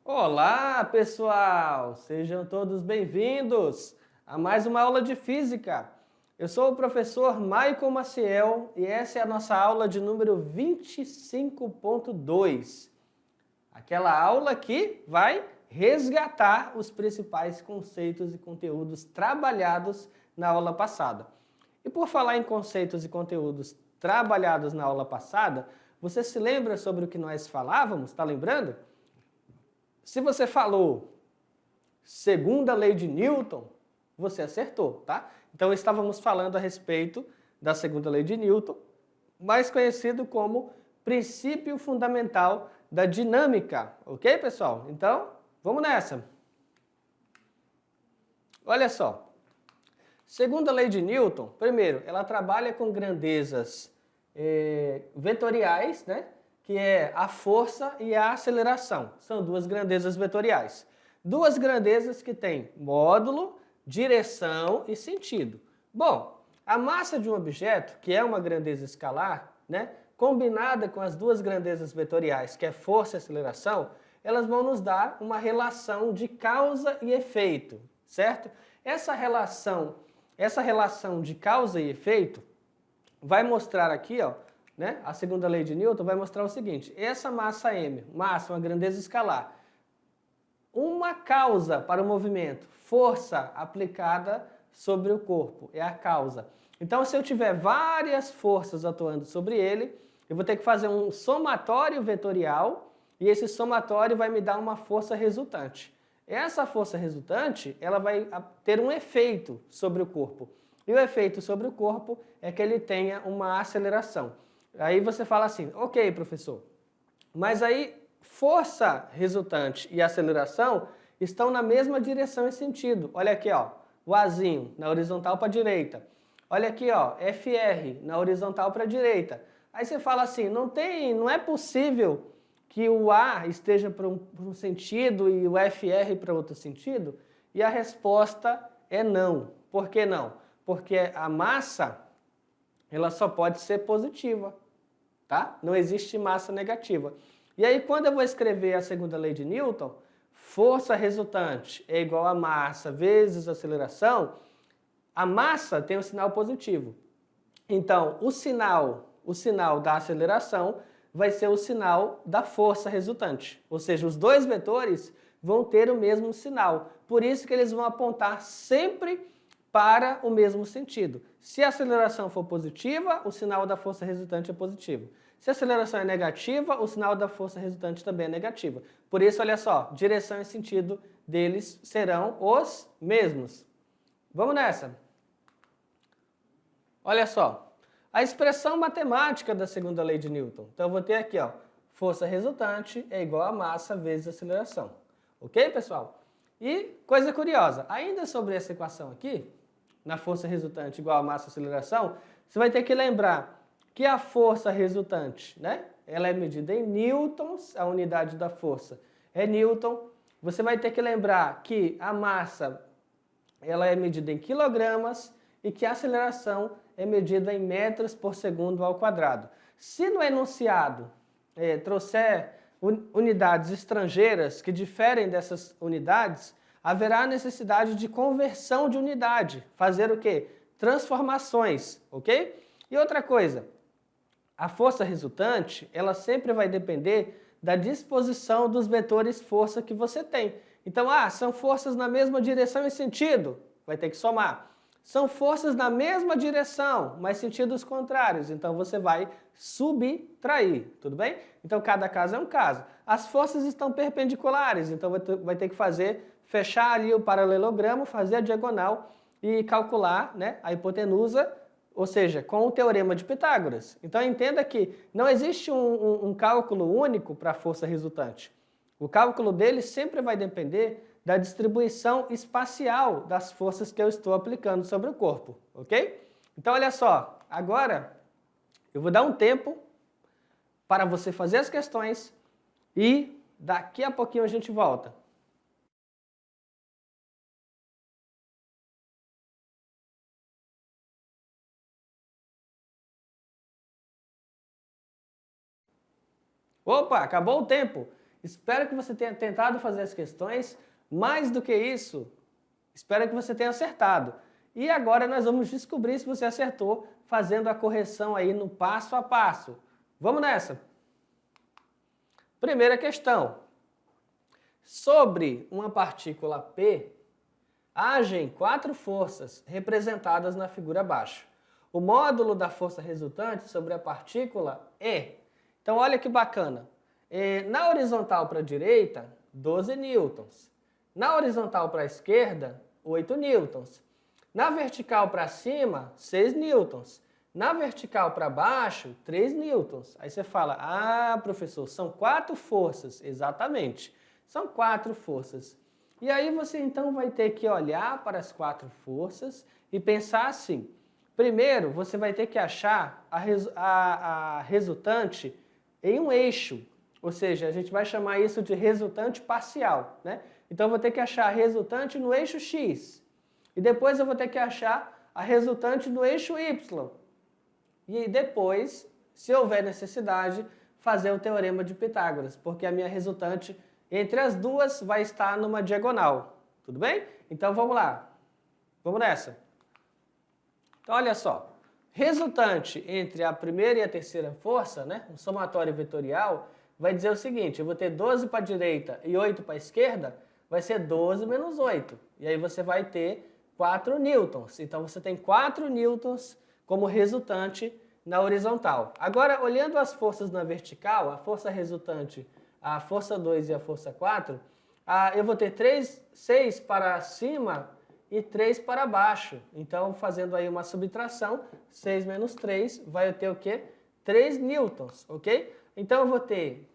Olá, pessoal! Sejam todos bem-vindos a mais uma aula de Física. Eu sou o professor Maicon Maciel e essa é a nossa aula de número 25.2. Aquela aula que vai resgatar os principais conceitos e conteúdos trabalhados na aula passada. E por falar em conceitos e conteúdos trabalhados na aula passada, você se lembra sobre o que nós falávamos? Está lembrando? Se você falou segunda lei de Newton, você acertou, tá? Então estávamos falando a respeito da segunda lei de Newton, mais conhecido como princípio fundamental da dinâmica, ok, pessoal? Então, vamos nessa. Olha só, segunda lei de Newton, primeiro, ela trabalha com grandezas vetoriais, né? Que é a força e a aceleração. São duas grandezas vetoriais. Duas grandezas que têm módulo, direção e sentido. Bom, a massa de um objeto, que é uma grandeza escalar, né, combinada com as duas grandezas vetoriais, que é força e aceleração, elas vão nos dar uma relação de causa e efeito, certo? Essa relação de causa e efeito vai mostrar aqui, ó, né? A segunda lei de Newton vai mostrar o seguinte: essa massa m, massa, uma grandeza escalar, uma causa para o movimento, força aplicada sobre o corpo, é a causa. Então, se eu tiver várias forças atuando sobre ele, eu vou ter que fazer um somatório vetorial e esse somatório vai me dar uma força resultante. Essa força resultante, ela vai ter um efeito sobre o corpo. E o efeito sobre o corpo é que ele tenha uma aceleração. Aí você fala assim, ok, professor, mas aí força resultante e aceleração estão na mesma direção e sentido. Olha aqui, ó, o Azinho na horizontal para a direita. Olha aqui, ó, FR na horizontal para a direita. Aí você fala assim, não é possível que o A esteja para um sentido e o FR para outro sentido? E a resposta é não. Por que não? Porque a massa, ela só pode ser positiva. Tá? Não existe massa negativa. E aí, quando eu vou escrever a segunda lei de Newton, força resultante é igual a massa vezes aceleração, a massa tem um sinal positivo. Então, o sinal da aceleração vai ser o sinal da força resultante. Ou seja, os dois vetores vão ter o mesmo sinal. Por isso que eles vão apontar sempre para o mesmo sentido. Se a aceleração for positiva, o sinal da força resultante é positivo. Se a aceleração é negativa, o sinal da força resultante também é negativa. Por isso, olha só, direção e sentido deles serão os mesmos. Vamos nessa. Olha só, a expressão matemática da segunda lei de Newton. Então, eu vou ter aqui, ó, força resultante é igual a massa vezes aceleração. Ok, pessoal? E, coisa curiosa, ainda sobre essa equação aqui, na força resultante igual a massa aceleração, você vai ter que lembrar que a força resultante, né, ela é medida em newtons, a unidade da força é newton. Você vai ter que lembrar que a massa, ela é medida em quilogramas e que a aceleração é medida em metros por segundo ao quadrado. Se no enunciado trouxer unidades estrangeiras que diferem dessas unidades, haverá necessidade de conversão de unidade. Fazer o quê? Transformações, ok? E outra coisa, a força resultante, ela sempre vai depender da disposição dos vetores força que você tem. Então, são forças na mesma direção e sentido, vai ter que somar. São forças na mesma direção, mas sentidos contrários, então você vai subtrair, tudo bem? Então, cada caso é um caso. As forças estão perpendiculares, então vai ter que fechar ali o paralelogramo, fazer a diagonal e calcular, né, a hipotenusa, ou seja, com o teorema de Pitágoras. Então entenda que não existe um cálculo único para a força resultante. O cálculo dele sempre vai depender da distribuição espacial das forças que eu estou aplicando sobre o corpo, ok? Então olha só, agora eu vou dar um tempo para você fazer as questões e daqui a pouquinho a gente volta. Opa, acabou o tempo. Espero que você tenha tentado fazer as questões. Mais do que isso, espero que você tenha acertado. E agora nós vamos descobrir se você acertou fazendo a correção aí no passo a passo. Vamos nessa! Primeira questão. Sobre uma partícula P, agem 4 forças representadas na figura abaixo. O módulo da força resultante sobre a partícula é. Então olha que bacana. Na horizontal para a direita, 12 newtons. Na horizontal para a esquerda, 8 newtons. Na vertical para cima, 6 newtons. Na vertical para baixo, 3 newtons. Aí você fala, ah, professor, são 4 forças. Exatamente, são 4 forças. E aí você então vai ter que olhar para as 4 forças e pensar assim. Primeiro, você vai ter que achar a resultante em um eixo. Ou seja, a gente vai chamar isso de resultante parcial, né? Então eu vou ter que achar a resultante no eixo X. E depois eu vou ter que achar a resultante no eixo Y. E depois, se houver necessidade, fazer o teorema de Pitágoras, porque a minha resultante entre as duas vai estar numa diagonal. Tudo bem? Então vamos lá. Vamos nessa. Então olha só. Resultante entre a primeira e a terceira força, né? Um somatório vetorial, vai dizer o seguinte, eu vou ter 12 para a direita e 8 para a esquerda, vai ser 12 menos 8. E aí você vai ter 4 newtons. Então você tem 4 newtons como resultante na horizontal. Agora, olhando as forças na vertical, a força resultante, a força 2 e a força 4, eu vou ter 6 para cima e 3 para baixo. Então, fazendo aí uma subtração, 6 menos 3 vai ter o quê? 3 newtons, ok? Então, eu vou ter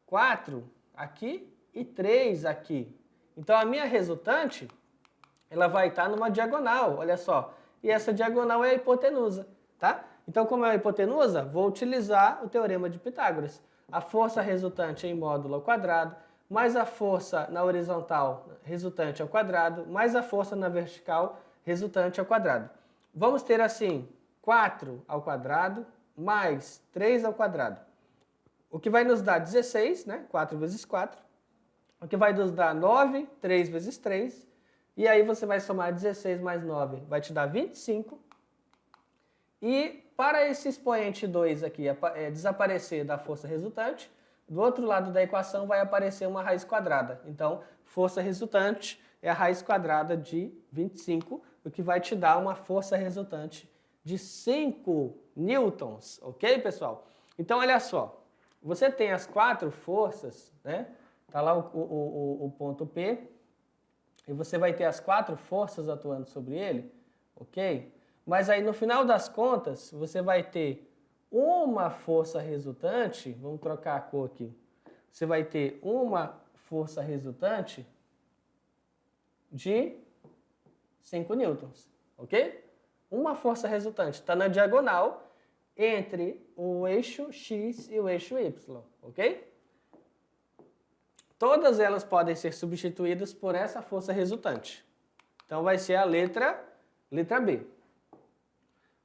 4 aqui e 3 aqui. Então, a minha resultante, ela vai estar numa diagonal, olha só. E essa diagonal é a hipotenusa, tá? Então, como é a hipotenusa, vou utilizar o teorema de Pitágoras. A força resultante em módulo ao quadrado, mais a força na horizontal resultante ao quadrado, mais a força na vertical resultante ao quadrado. Vamos ter assim, 4 ao quadrado mais 3 ao quadrado. O que vai nos dar 16, né? 4 vezes 4. O que vai nos dar 9, 3 vezes 3. E aí você vai somar 16 mais 9, vai te dar 25. E para esse expoente 2 aqui desaparecer da força resultante, do outro lado da equação vai aparecer uma raiz quadrada. Então, força resultante é a raiz quadrada de 25, o que vai te dar uma força resultante de 5 newtons, ok, pessoal? Então, olha só, você tem as 4 forças, né? Tá lá o ponto P, e você vai ter as 4 forças atuando sobre ele, ok? Mas aí no final das contas, você vai ter uma força resultante, vamos trocar a cor aqui, você vai ter uma força resultante de 5 newtons, ok? Uma força resultante está na diagonal entre o eixo X e o eixo Y, ok? Todas elas podem ser substituídas por essa força resultante. Então vai ser a letra B.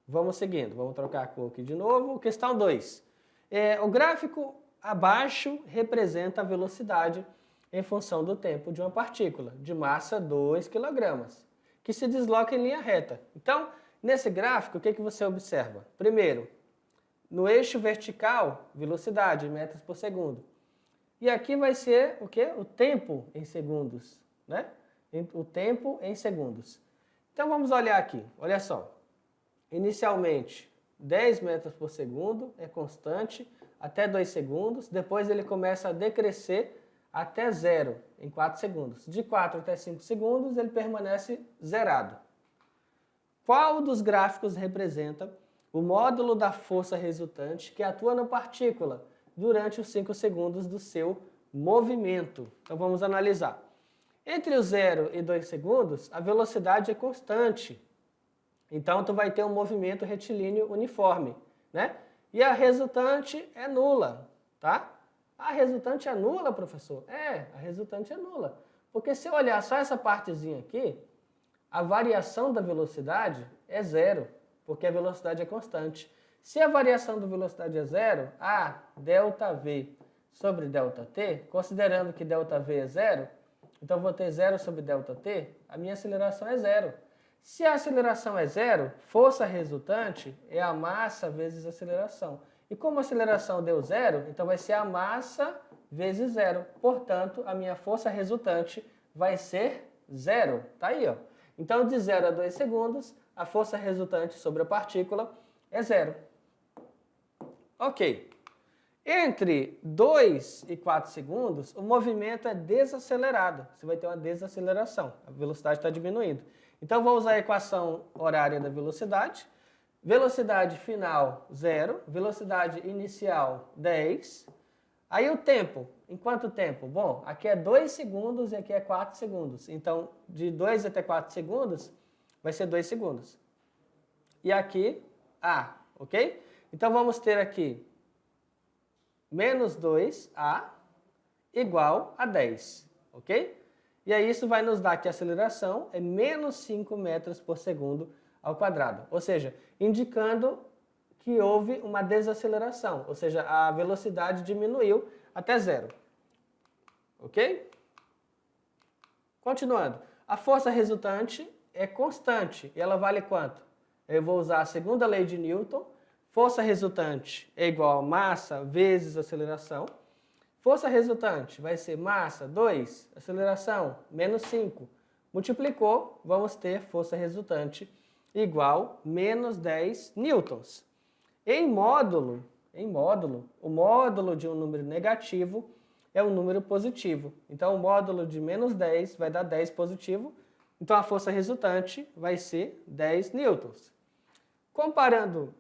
Vamos seguindo, vamos trocar a cor aqui de novo. Questão 2. O gráfico abaixo representa a velocidade em função do tempo de uma partícula de massa 2 kg, que se desloca em linha reta. Então, nesse gráfico, o que você observa? Primeiro, no eixo vertical, velocidade, metros por segundo. E aqui vai ser o quê? O tempo em segundos, né? O tempo em segundos. Então vamos olhar aqui, olha só. Inicialmente, 10 metros por segundo é constante até 2 segundos, depois ele começa a decrescer até 0 em 4 segundos. De 4 até 5 segundos ele permanece zerado. Qual dos gráficos representa o módulo da força resultante que atua na partícula durante os 5 segundos do seu movimento? Então vamos analisar. Entre os 0 e 2 segundos, a velocidade é constante. Então tu vai ter um movimento retilíneo uniforme, né? E a resultante é nula, tá? A resultante é nula, professor? A resultante é nula. Porque se eu olhar só essa partezinha aqui, a variação da velocidade é 0, porque a velocidade é constante. Se a variação da velocidade é 0, ΔV sobre ΔT, considerando que ΔV é zero, então vou ter zero sobre ΔT, a minha aceleração é zero. Se a aceleração é zero, força resultante é a massa vezes a aceleração. E como a aceleração deu zero, então vai ser a massa vezes zero. Portanto, a minha força resultante vai ser zero. Tá aí, ó. Então, de 0 a 2 segundos, a força resultante sobre a partícula é zero. Ok. Entre 2 e 4 segundos, o movimento é desacelerado. Você vai ter uma desaceleração. A velocidade está diminuindo. Então, vou usar a equação horária da velocidade. Velocidade final, 0. Velocidade inicial, 10. Aí o tempo. Em quanto tempo? Bom, aqui é 2 segundos e aqui é 4 segundos. Então, de 2 até 4 segundos, vai ser 2 segundos. E aqui, A, ok? Então, vamos ter aqui menos 2A igual a 10, ok? E aí isso vai nos dar que a aceleração é menos 5 metros por segundo ao quadrado. Ou seja, indicando que houve uma desaceleração. Ou seja, a velocidade diminuiu até zero. Ok? Continuando. A força resultante é constante. E ela vale quanto? Eu vou usar a segunda lei de Newton. Força resultante é igual a massa vezes aceleração. Força resultante vai ser massa, 2, aceleração, menos 5. Multiplicou, vamos ter força resultante igual menos 10 newtons. Em módulo, o módulo de um número negativo é um número positivo. Então, o módulo de menos 10 vai dar 10 positivo. Então, a força resultante vai ser 10 newtons. Comparando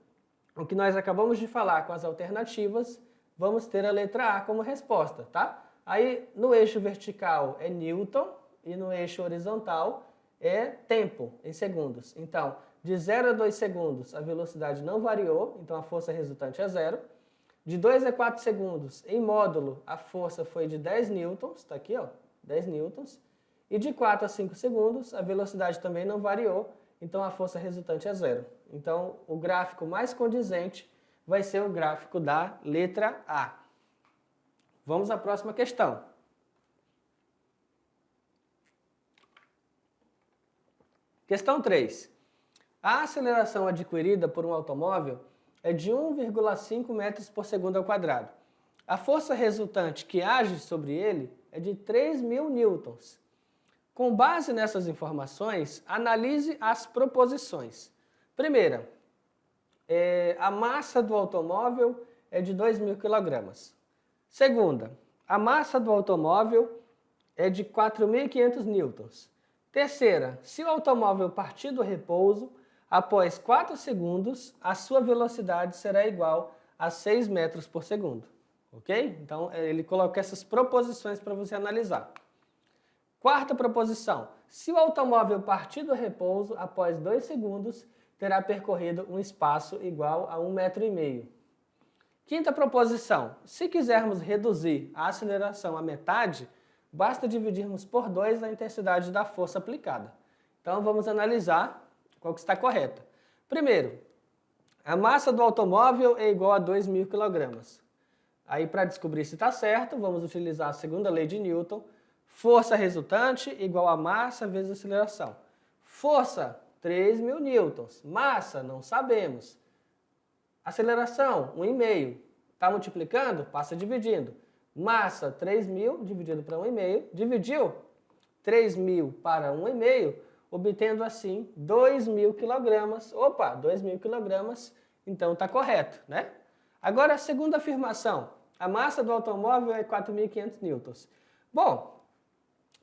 o que nós acabamos de falar com as alternativas, vamos ter a letra A como resposta, tá? Aí, no eixo vertical é Newton e no eixo horizontal é tempo, em segundos. Então, de 0 a 2 segundos, a velocidade não variou, então a força resultante é zero. De 2 a 4 segundos, em módulo, a força foi de 10 newtons, tá aqui, ó, 10 newtons. E de 4 a 5 segundos, a velocidade também não variou, então a força resultante é zero. Então, o gráfico mais condizente vai ser o gráfico da letra A. Vamos à próxima questão. Questão 3. A aceleração adquirida por um automóvel é de 1,5 metros por segundo ao quadrado. A força resultante que age sobre ele é de 3.000 newtons. Com base nessas informações, analise as proposições. Primeira, a massa do automóvel é de 2.000 kg. Segunda, a massa do automóvel é de 4.500 newtons. Terceira, se o automóvel partir do repouso, após 4 segundos, a sua velocidade será igual a 6 metros por segundo. Ok? Então, ele coloca essas proposições para você analisar. Quarta proposição, se o automóvel partir do repouso, após 2 segundos, terá percorrido um espaço igual a 1,5 metro. Quinta proposição, se quisermos reduzir a aceleração à metade, basta dividirmos por 2 a intensidade da força aplicada. Então, vamos analisar qual que está correta. Primeiro, a massa do automóvel é igual a 2.000 kg. Aí, para descobrir se está certo, vamos utilizar a segunda lei de Newton. Força resultante igual a massa vezes aceleração. Força, 3.000 newtons. Massa, não sabemos. Aceleração, 1,5. Está multiplicando? Passa dividindo. Massa, 3.000 dividido para 1,5. Dividiu 3.000 para 1,5, obtendo assim 2.000 kg. Opa, 2.000 kg, então está correto, né? Agora a segunda afirmação. A massa do automóvel é 4.500 newtons. Bom,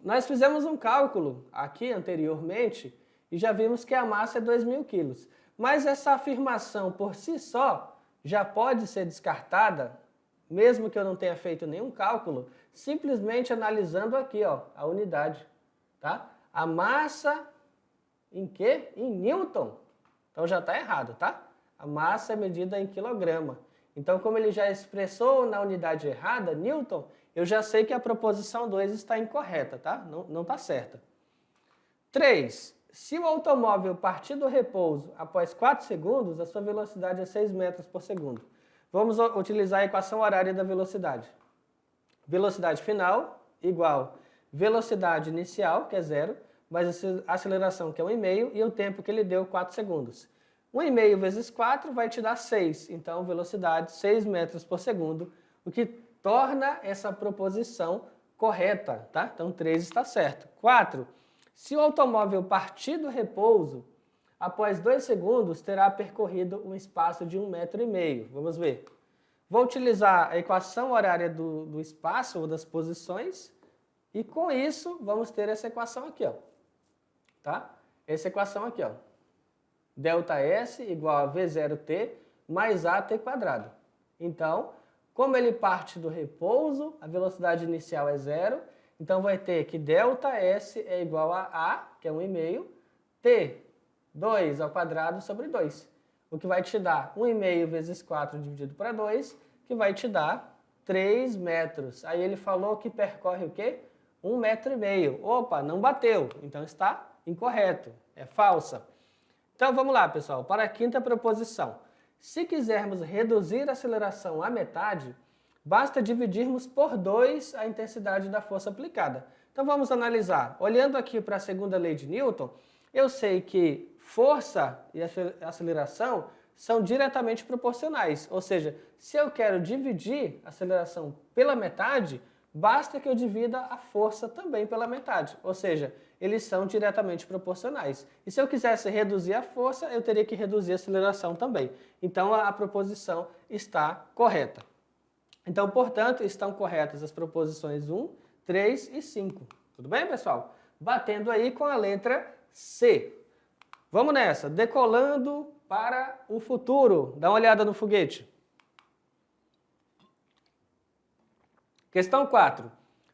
nós fizemos um cálculo aqui anteriormente e já vimos que a massa é 2.000 quilos. Mas essa afirmação por si só já pode ser descartada, mesmo que eu não tenha feito nenhum cálculo, simplesmente analisando aqui, ó, a unidade, tá? A massa em quê? Em newton. Então já está errado, tá? A massa é medida em quilograma. Então, como ele já expressou na unidade errada, newton, eu já sei que a proposição 2 está incorreta, tá? Não está certa. 3. Se o automóvel partir do repouso após 4 segundos, a sua velocidade é 6 metros por segundo. Vamos utilizar a equação horária da velocidade. velocidade final igual velocidade inicial, que é 0, mais a aceleração, que é 1,5, e o tempo que ele deu, 4 segundos. 1,5 vezes 4 vai te dar 6, então velocidade 6 metros por segundo, o que torna essa proposição correta, tá? Então 3 está certo. 4. Se o automóvel partir do repouso, após 2 segundos terá percorrido um espaço de 1,5 metro. Vamos ver. Vou utilizar a equação horária do espaço ou das posições, e com isso vamos ter essa equação aqui, ó. Tá? Essa equação aqui, ó. ΔS igual a V0t mais AT quadrado. Então, como ele parte do repouso, a velocidade inicial é 0, então vai ter que ΔS é igual a A, que é 1,5, T, 2 ao quadrado sobre 2. O que vai te dar 1,5 vezes 4 dividido para 2, que vai te dar 3 metros. Aí ele falou que percorre o quê? 1,5 metro. Opa, não bateu, então está incorreto, é falsa. Então vamos lá, pessoal, para a quinta proposição. Se quisermos reduzir a aceleração à metade, basta dividirmos por 2 a intensidade da força aplicada. Então vamos analisar. Olhando aqui para a segunda lei de Newton, eu sei que força e aceleração são diretamente proporcionais. Ou seja, se eu quero dividir a aceleração pela metade, basta que eu divida a força também pela metade. Ou seja, eles são diretamente proporcionais. E se eu quisesse reduzir a força, eu teria que reduzir a aceleração também. Então a proposição está correta. Então, portanto, estão corretas as proposições 1, 3 e 5. Tudo bem, pessoal? Batendo aí com a letra C. Vamos nessa. Decolando para o futuro. Dá uma olhada no foguete. Questão 4.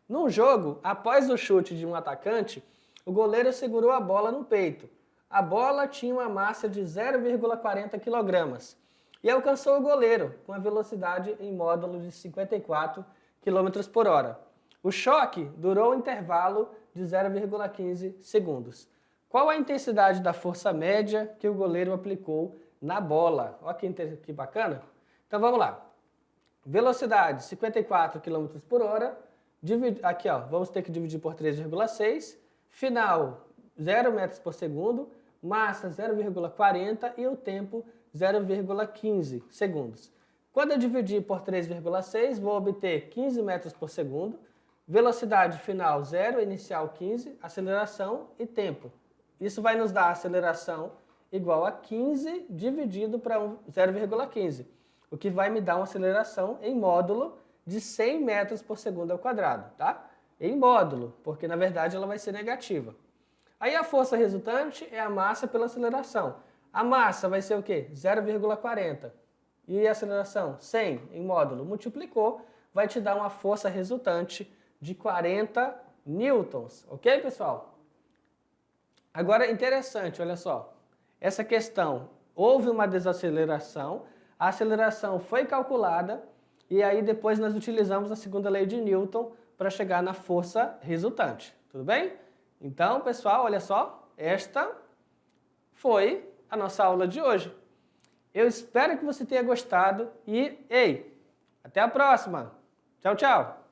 Num jogo, após o chute de um atacante, o goleiro segurou a bola no peito. A bola tinha uma massa de 0,40 kg e alcançou o goleiro com a velocidade em módulo de 54 km por hora. O choque durou um intervalo de 0,15 segundos. Qual a intensidade da força média que o goleiro aplicou na bola? Olha que bacana. Então vamos lá. Velocidade 54 km por hora. Aqui, ó, vamos ter que dividir por 3,6. Final 0 metros por segundo. Massa 0,40 e o tempo 0,15 segundos. Quando eu dividir por 3,6, vou obter 15 metros por segundo. Velocidade final 0, inicial 15, aceleração e tempo. Isso vai nos dar aceleração igual a 15 dividido para 0,15, o que vai me dar uma aceleração em módulo de 100 metros por segundo ao quadrado, tá? Em módulo, porque na verdade ela vai ser negativa. Aí a força resultante é a massa pela aceleração. A massa vai ser o quê? 0,40. E a aceleração? 100 em módulo. Multiplicou, vai te dar uma força resultante de 40 newtons. Ok, pessoal? Agora, interessante, olha só. Essa questão, houve uma desaceleração, a aceleração foi calculada e aí depois nós utilizamos a segunda lei de Newton para chegar na força resultante. Tudo bem? Então, pessoal, olha só, esta foi a nossa aula de hoje. Eu espero que você tenha gostado e, ei, até a próxima. Tchau, tchau.